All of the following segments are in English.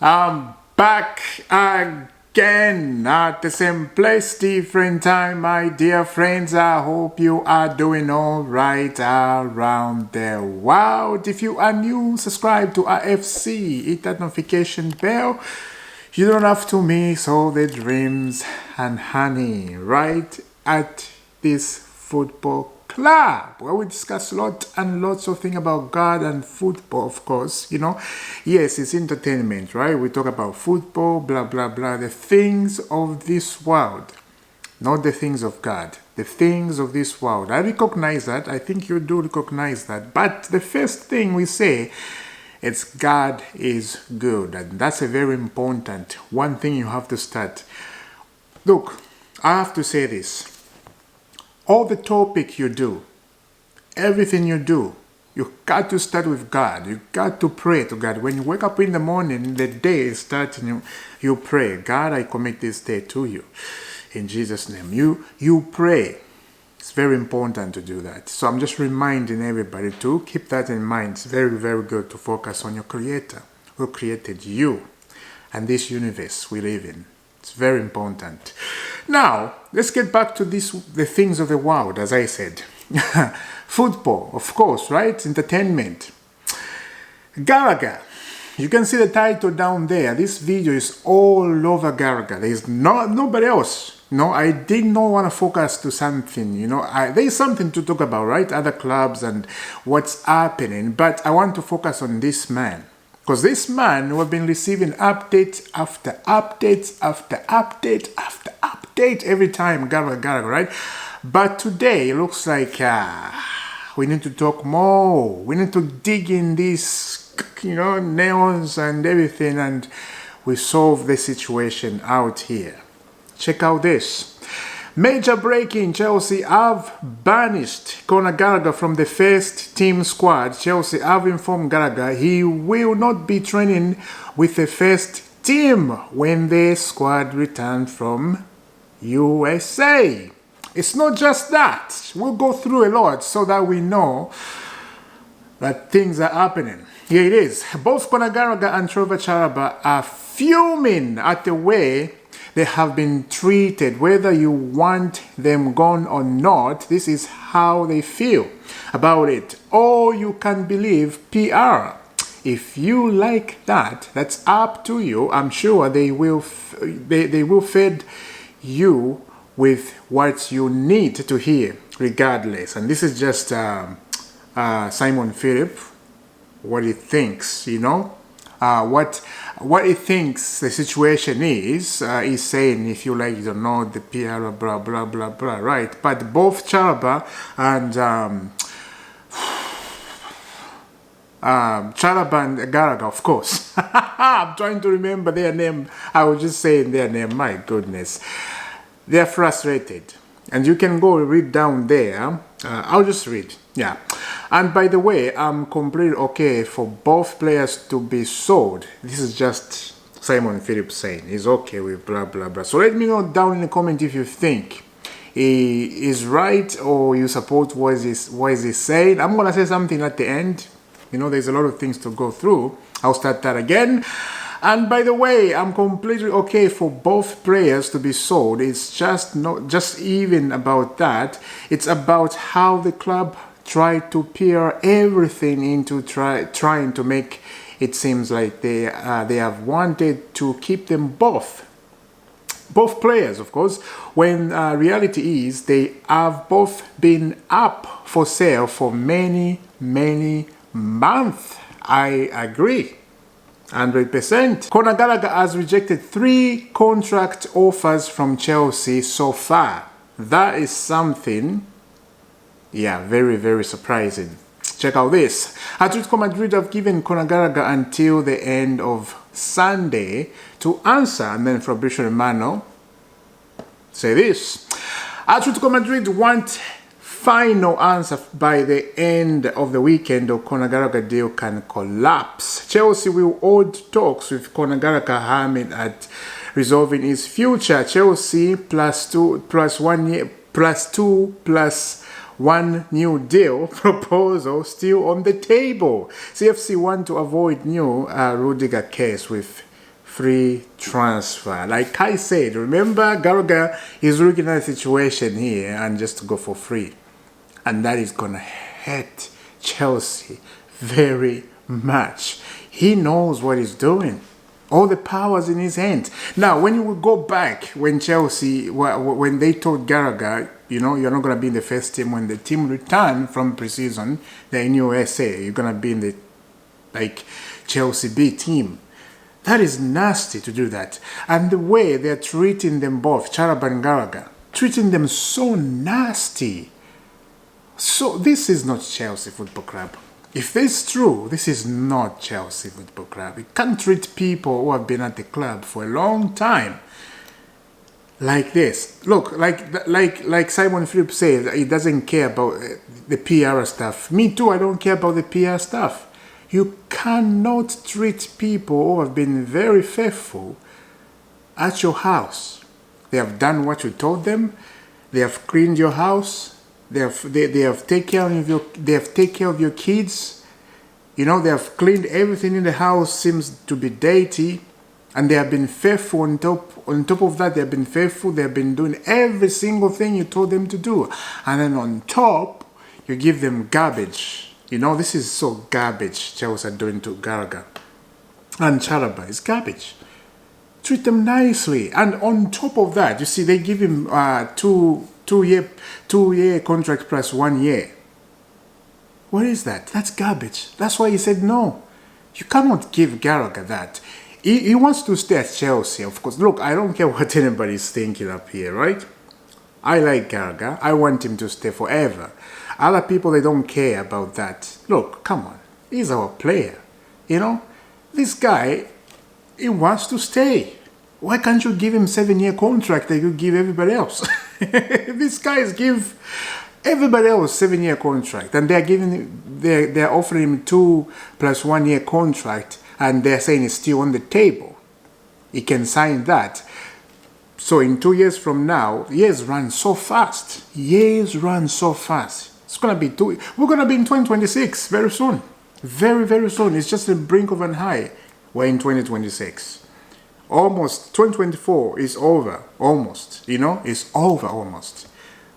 I'm back again at the same place, different time, my dear friends. I hope you are doing all right around the world. If you are new, subscribe to RFC, hit that notification bell. You don't have to miss all the dreams and honey right at this football club, where we discuss lots and lots of things about God and football, of course. Yes, it's entertainment, right? We talk about football, blah blah blah, the things of this world, not the things of God, the things of this world. I recognize that. I think you do recognize that. But the first thing we say, it's God is good, and that's a very important one thing you have to start. Look, I have to say this. All the topic you do, everything you do, you got to start with God. You got to pray to God. When you wake up in the morning, the day is starting, you pray, God, I commit this day to you. In Jesus' name, you pray. It's very important to do that. So I'm just reminding everybody to keep that in mind. It's very, very good to focus on your Creator who created you and this universe we live in. It's very important. Now, let's get back to the things of the world, as I said. Football, of course, right? Entertainment. Galaga. You can see the title down there. This video is all over Galaga. There is nobody else. No, I did not want to focus to something, there is something to talk about, right? Other clubs and what's happening. But I want to focus on this man. Because this man, we've been receiving updates after updates after update after update every time, Galaga, right? But today, it looks like we need to talk more. We need to dig in these, neons and everything, and we solve the situation out here. Check out this. Major breaking, Chelsea have banished Gallagher from the first team squad. Chelsea have informed Gallagher he will not be training with the first team when the squad returns from USA. It's not just that. We'll go through a lot so that we know that things are happening. Here it is. Both Gallagher and Trevor Chalobah are fuming at the way they have been treated. Whether you want them gone or not, this is how they feel about it. Or you can believe PR. If you like that, that's up to you. I'm sure they will feed you with what you need to hear regardless. And this is just Simon Philip, what he thinks, what he thinks the situation is. He's saying, if you like it or not, the PR, blah blah blah blah, right? But both Chalobah and Chalobah and Gallagher, of course. I'm trying to remember their name. I was just saying their name. My goodness, they're frustrated, and you can go read down there. I'll just read. Yeah. And by the way, I'm completely okay for both players to be sold. This is just Simon Phillips saying he's okay with blah blah blah. So let me know down in the comment if you think he is right or you support what is he saying. I'm gonna say something at the end. There's a lot of things to go through. I'll start that again. And by the way, I'm completely okay for both players to be sold. It's just not just even about that. It's about how the club try to peer everything into trying to make it seems like they have wanted to keep them both players, of course, when reality is they have both been up for sale for many months. I agree 100%. Gallagher has rejected 3 contract offers from Chelsea so far. That is something, yeah, very, very surprising. Check out this. Atletico Madrid have given Gallagher until the end of Sunday to answer, and then Fabrizio Romano say this. Atletico Madrid want final answer by the end of the weekend or Gallagher deal can collapse. Chelsea will hold talks with Gallagher aiming at resolving his future. Chelsea plus one new deal proposal still on the table. CFC want to avoid new Rudiger case with free transfer. Like I said, remember Gallagher is looking at the situation here and just to go for free. And that is going to hurt Chelsea very much. He knows what he's doing. All the power's in his hands. Now, when you will go back, when Chelsea, when they told Gallagher, you know, you're not going to be in the first team. When the team returned from preseason, they're in USA. You're going to be in the, like, Chelsea B team. That is nasty to do that. And the way they're treating them both, Chalobah and Gallagher, treating them so nasty. So this is not Chelsea Football Club. If this is true, this is not Chelsea Football Club. You can't treat people who have been at the club for a long time like this. Look, like Simon Phillips says, he doesn't care about the PR stuff. Me too, I don't care about the PR stuff. You cannot treat people who have been very faithful at your house. They have done what you told them. They have cleaned your house. They have taken care of your kids. You know, they have cleaned everything in the house. Seems to be dirty, and they have been faithful. On top of that, they have been faithful. They have been doing every single thing you told them to do, and then on top, you give them garbage. You know, this is so garbage. Chelsea are doing to Gallagher and Chalobah is garbage. Treat them nicely, and on top of that, you see, they give him two-year contract plus 1 year. What is that? That's garbage. That's why he said no. You cannot give Gallagher that. He wants to stay at Chelsea, of course. Look, I don't care what anybody's thinking up here, right? I like Gallagher. I want him to stay forever. Other people, they don't care about that. Look, come on. He's our player. You know? This guy, he wants to stay. Why can't you give him 7-year contract that you give everybody else? These guys give everybody else 7-year contract, and they're offering him 2 plus 1 year contract, and they're saying it's still on the table. He can sign that. So in 2 years from now, years run so fast. Years run so fast. It's gonna be we're gonna be in 2026 very soon. Very, very soon. It's just the brink of an high. We're in 2026. Almost 2024 is over. Almost, you know, it's over almost.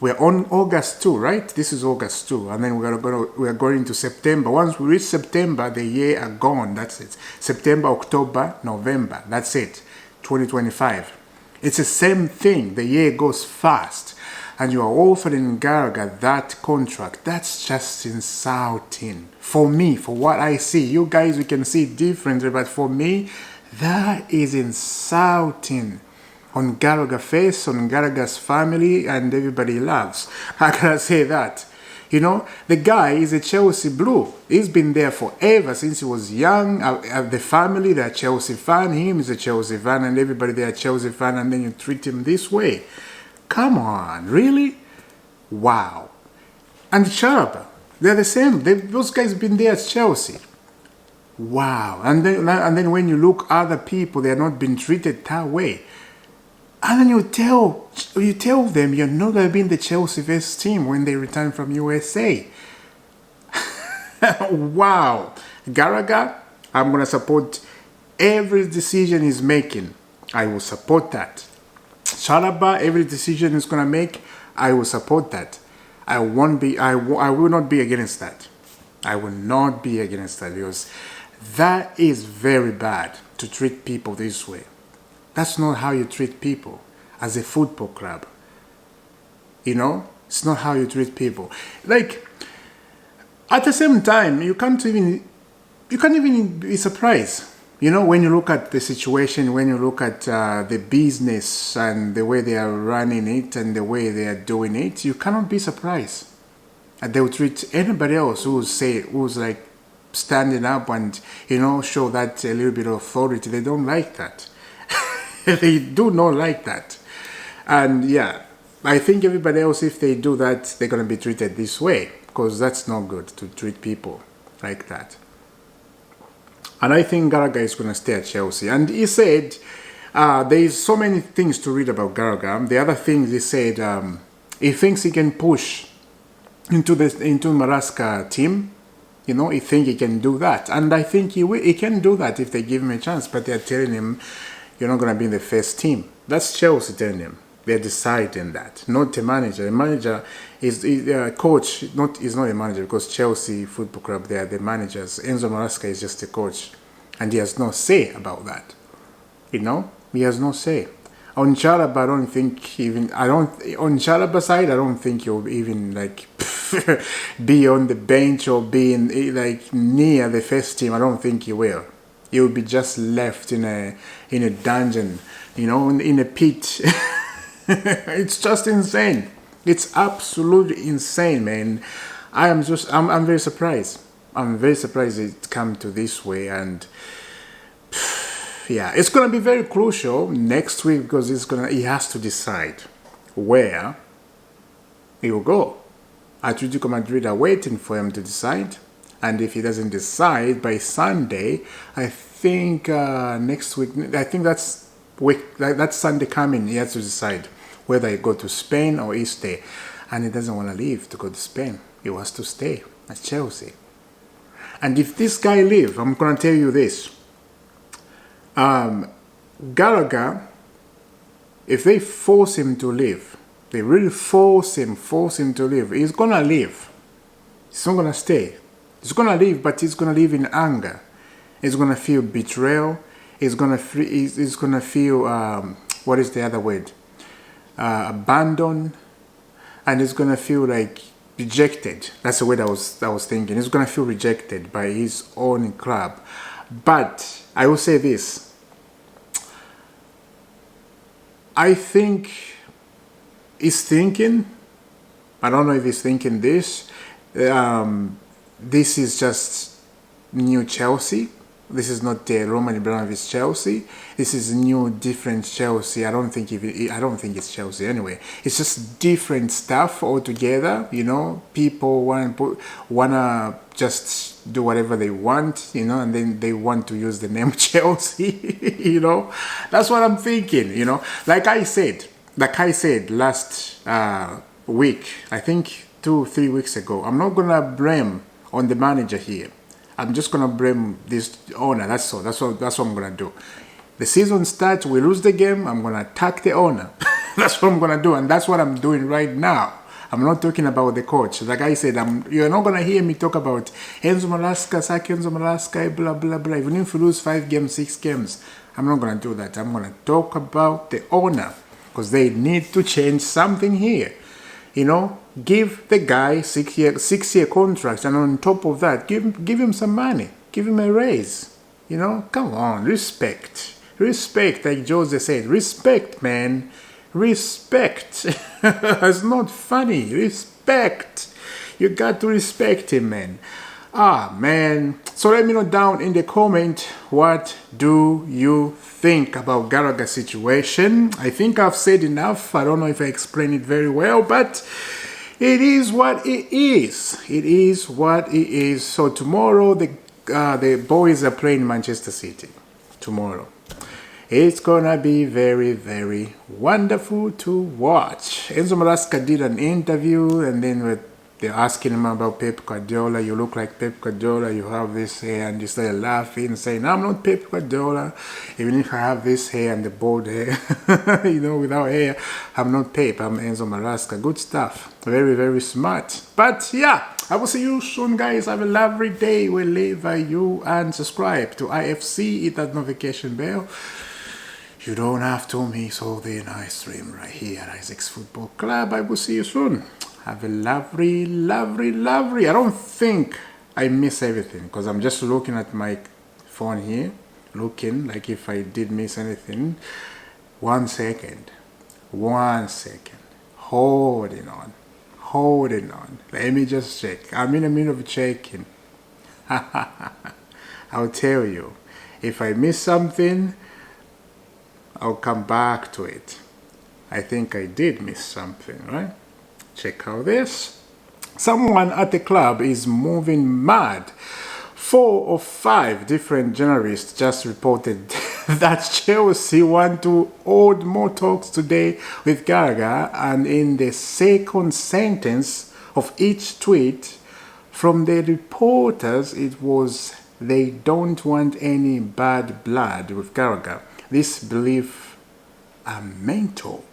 We're on August 2, right? This is August 2, and then we're going to September. Once we reach September, the year are gone. That's it. September, October, November. That's it. 2025. It's the same thing. The year goes fast, and you are offering Gallagher that contract. That's just insulting for me. For what I see, you guys, you can see differently, but for me, that is insulting on Gallagher's face, on Gallagher's family, and everybody he loves. How can I say that? You know, the guy is a Chelsea Blue. He's been there forever since he was young. The family, they're Chelsea fan. Him is a Chelsea fan, and everybody they're Chelsea fan, and then you treat him this way. Come on, really? Wow. And Chalobah, they're the same. Those guys have been there at Chelsea. Wow. And then when you look other people, they are not being treated that way. And then you tell them you're not going to be in the Chelsea first team when they return from USA. Wow. Gallagher, I'm going to support every decision he's making. I will support that. Chalobah, every decision he's going to make, I will support that. I will not be against that. I will not be against that, because that is very bad to treat people this way. That's not how you treat people as a football club. You know, it's not how you treat people. Like, at the same time, you can't even be surprised. You know, when you look at the situation, when you look at the business and the way they are running it and the way they are doing it, you cannot be surprised. And they will treat anybody else who's like standing up and, you know, show that a little bit of authority. They don't like that. They do not like that. And yeah, I think everybody else, if they do that, they're going to be treated this way, because that's not good to treat people like that. And I think Gallagher is going to stay at Chelsea. And he said there is so many things to read about Gallagher. The other things he said, he thinks he can push into Maraska team. You know, he think he can do that. And I think he can do that if they give him a chance. But they're telling him, you're not going to be in the first team. That's Chelsea telling him. They're deciding that, not the manager. The manager is coach. Is not a manager, because Chelsea Football Club, they are the managers. Enzo Maresca is just a coach, and he has no say about that. You know, he has no say. On Chalaba, I don't think even on Chalaba side, I don't think he'll even like be on the bench or be in, like near the first team. I don't think he will. He will be just left in a dungeon, you know, in a pit. It's just insane. It's absolutely insane, man. I'm very surprised. I'm very surprised it come to this way. And yeah, it's gonna be very crucial next week, because he has to decide where he will go. Atletico Madrid are waiting for him to decide, and if he doesn't decide by Sunday, I think next week, I think that's Sunday coming, he has to decide whether he go to Spain or he stay. And he doesn't want to leave to go to Spain. He wants to stay at Chelsea. And if this guy leave, I'm going to tell you this. Gallagher, if they force him to leave, they really force him to leave, he's going to leave. He's not going to stay. He's going to leave, but he's going to leave in anger. He's going to feel betrayal. He's going to feel, what is the other word? Abandoned, and he's gonna feel like rejected. That's the word I was thinking. He's gonna feel rejected by his own club. But I will say this: I think he's thinking. I don't know if he's thinking this. This is just new Chelsea. This is not the Roman Abramovich Chelsea. This is new, different Chelsea. I don't think it's Chelsea anyway. It's just different stuff altogether. You know, people wanna just do whatever they want. You know, and then they want to use the name Chelsea. You know, that's what I'm thinking. You know, like I said last week. I think 2-3 weeks ago. I'm not gonna blame on the manager here. I'm just gonna blame this owner. That's all. That's what I'm gonna do. The season starts, we lose the game, I'm gonna attack the owner. That's what I'm gonna do, and that's what I'm doing right now. I'm not talking about the coach. Like I said, you're not gonna hear me talk about Enzo Maresca, sack Enzo Maresca, blah blah blah. Even if we lose 5 games, 6 games, I'm not gonna do that. I'm gonna talk about the owner, because they need to change something here. You know, give the guy 6-year contract, and on top of that, give him some money, give him a raise. You know, come on, respect, like Jose said, respect, man, respect. It's not funny. Respect. You got to respect him, man. Ah, man. So let me know down in the comment, what do you think about Galaga situation? I think I've said enough. I don't know if I explained it very well, but it is what it is. It is what it is. So tomorrow the boys are playing Manchester City. Tomorrow. It's gonna be very, very wonderful to watch. Enzo Maresca did an interview, and then they're asking him about Pep Guardiola. You look like Pep Guardiola, you have this hair, and you started laughing, saying, I'm not Pep Guardiola. Even if I have this hair and the bald hair, you know, without hair, I'm not Pep, I'm Enzo Maresca. Good stuff. Very, very smart. But yeah, I will see you soon, guys. Have a lovely day wherever you, and subscribe to IFC, hit that notification bell. You don't have to miss all the nice stream right here at Isaac's Football Club. I will see you soon. Have a lovely, lovely, lovely. I don't think I miss everything, because I'm just looking at my phone here, looking like if I did miss anything. 1 second. 1 second. Holding on. Let me just check. I'm in the middle of checking. I'll tell you. If I miss something, I'll come back to it. I think I did miss something, right? Check out this. Someone at the club is moving mad. 4 or 5 different journalists just reported that Chelsea want to hold more talks today with Gallagher, and in the second sentence of each tweet, From the reporters, it was they don't want any bad blood with Gallagher. This belief are mental.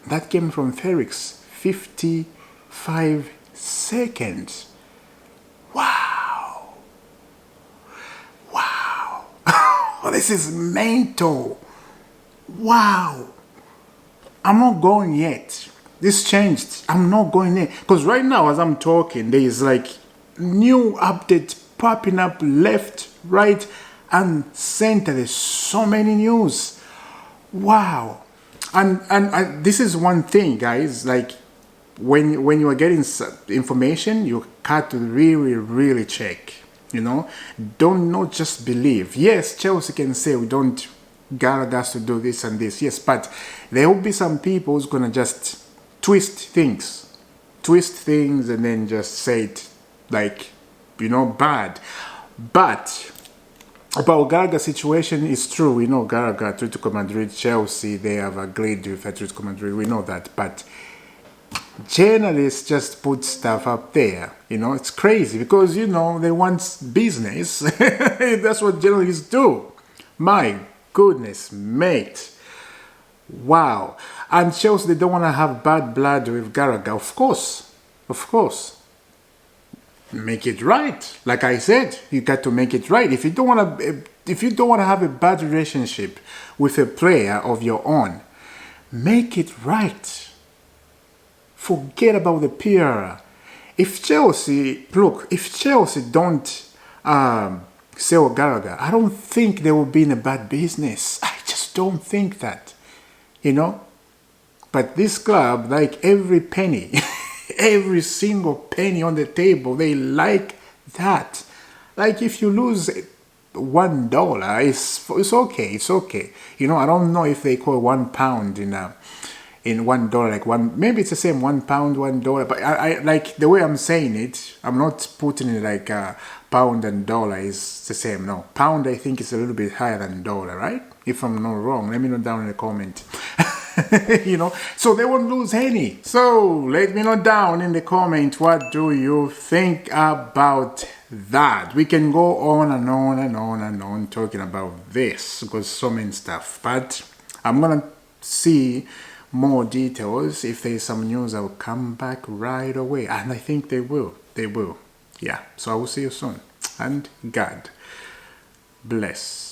That came from Felix, 55 seconds. Wow. Wow. This is mental. Wow. I'm not going yet. This changed. I'm not going yet. Because right now, as I'm talking, there is like new updates popping up left, right, and center. There's so many news. Wow. And this is one thing, guys. Like when you are getting information, you got to really check. You know, don't not just believe. Yes, Chelsea can say we don't Galaga to do this and this. Yes, but there will be some people who's gonna just twist things, and then just say it like, you know, bad. But about Galaga situation is true. We know Galaga, Atletico Madrid, Chelsea, they have agreed with Atletico Madrid. We know that, but journalists just put stuff up there. You know, it's crazy because, you know, they want business. That's what journalists do. My goodness, mate. Wow. And Chelsea, they don't want to have bad blood with Gallagher. Of course. Make it right. Like I said, you got to make it right. If you don't want to have a bad relationship with a player of your own, make it right. Forget about the PR. If Chelsea don't sell Gallagher, I don't think they will be in a bad business. I just don't think that, you know. But this club, like every penny, every single penny on the table, they like that. Like if you lose $1, it's okay. It's okay. You know, I don't know if they call £1 in $1, like one, maybe it's the same, £1, $1. But I like the way I'm saying it. I'm not putting it like pound and dollar is the same. No, pound I think is a little bit higher than dollar, right? If I'm not wrong, let me know down in the comment. You know, so they won't lose any. So let me know down in the comment, what do you think about that? We can go on and on and on and on talking about this because so many stuff, but I'm gonna see more details. If there's some news, I'll come back right away, and I think they will. Yeah, so I will see you soon, and God bless.